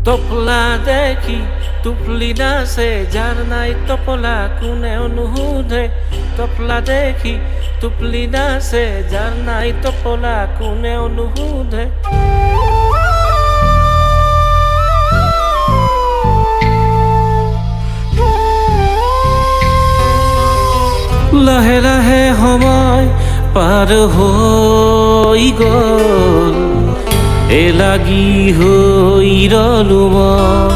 তপলা দেখি টুপলি নাচে, যাৰ নাই তপলা কোনেও নুসুধে। তপলা দেখি টুপলি নাচে, যাৰ নাই তপলা কোনেও নুসুধে। লাহে লাহে সময় পাৰ হৈ গ'ল, এলাগি হৈ ৰলো মই।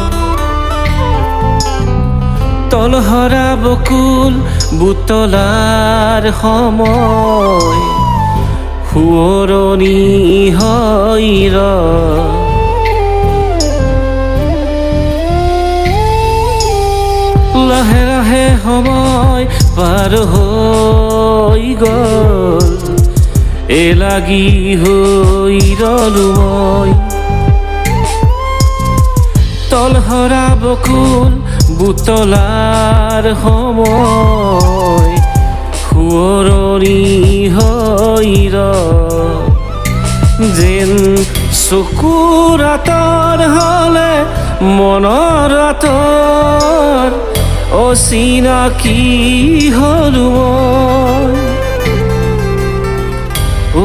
তলহৰা বকুল বুটলাৰ সময়, সোঁৱৰণি হৈ লাহে লাহে সময় পাৰ হৈ গ'ল, এলাগি হৈ ৰলো মই। তলহৰা বকুল বুটলাৰ সময়, সোঁৱৰণি হৈ যেন চকুৰ আঁতৰ হ'লে মনৰ আঁতৰ, অচিনাকি হলো মই,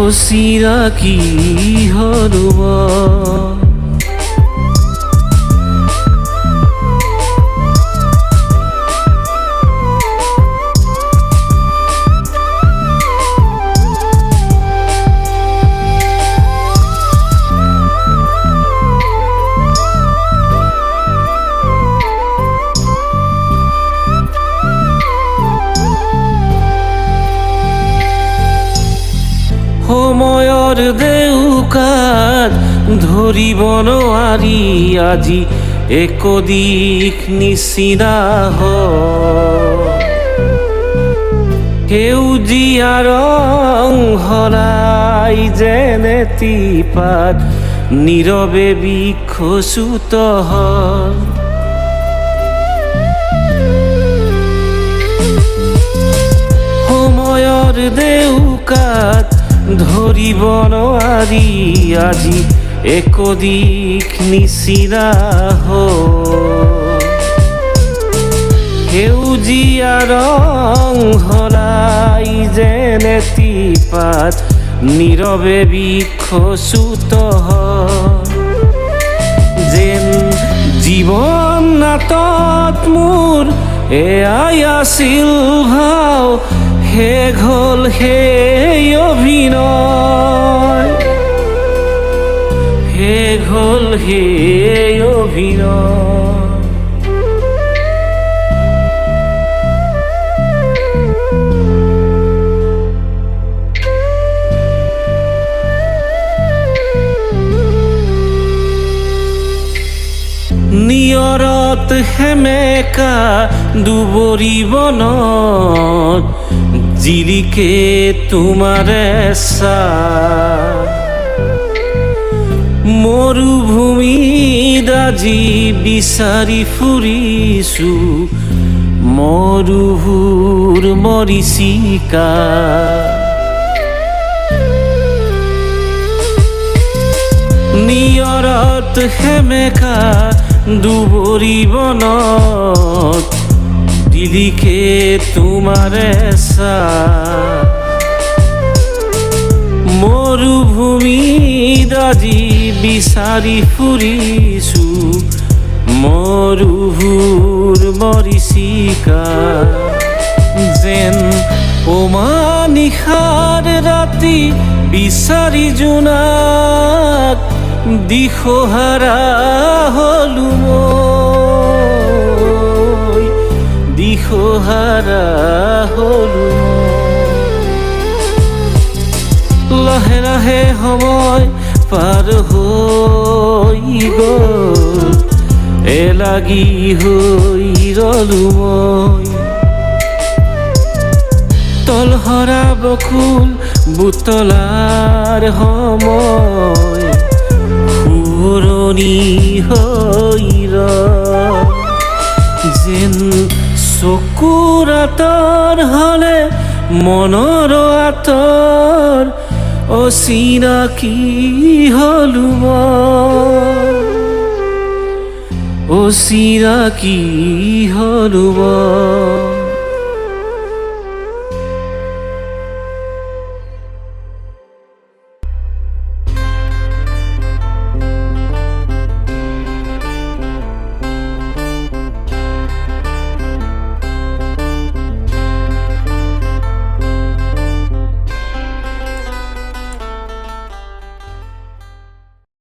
অচিনাকি হলো মই। সময়ৰ দেউকাত ধৰিব নোৱাৰি আজি একদিশ নিচিনা সেউজীয়া ৰং সলাই যেনে টিপাত নীৰৱে বিকশিত হ'ল। সময়ৰ দেউকাত ধৰিব নোৱাৰি আজি একদিশ নিচিনা সেউজীয়া ৰং সলাই যেনে টিপাত নীৰৱে বিকশিত যেন জীৱন নাটত মোৰ এয়াই আছিল ভাও, শেষ হ'ল সেই অভিনয়, শেষ হ'ল সেই অভিনয়। নিয়ৰত সেমেকা দুবৰি বনত জিলিকে তোমাৰ মৰুভূমিত আজি বিচাৰি ফুৰিছো মৰুভূৰ মৰিচিকা। নিয়ৰত সেমেকা দুবৰি বনত জিলিকে তোমাৰ মৰুভূমিত আজি বিচাৰি ফুৰিছো মৰুভূৰ মৰিচিকা। যেন অমানিশাৰ ৰাতি বিচাৰি জোনাক দিশহাৰা হলো মই, দিশহাৰা হলো। লাহে লাহে সময় পাৰ হৈ গ'ল, এলাগি হৈ ৰলো মই। তলহৰা বকুল বুটলাৰ সময়, সোঁৱৰণি হৈ যেন চকুৰ আঁতৰ হ'লে মনৰ আঁতৰ, অচিনাকি হলো মই, অচিনাকি হলো মই।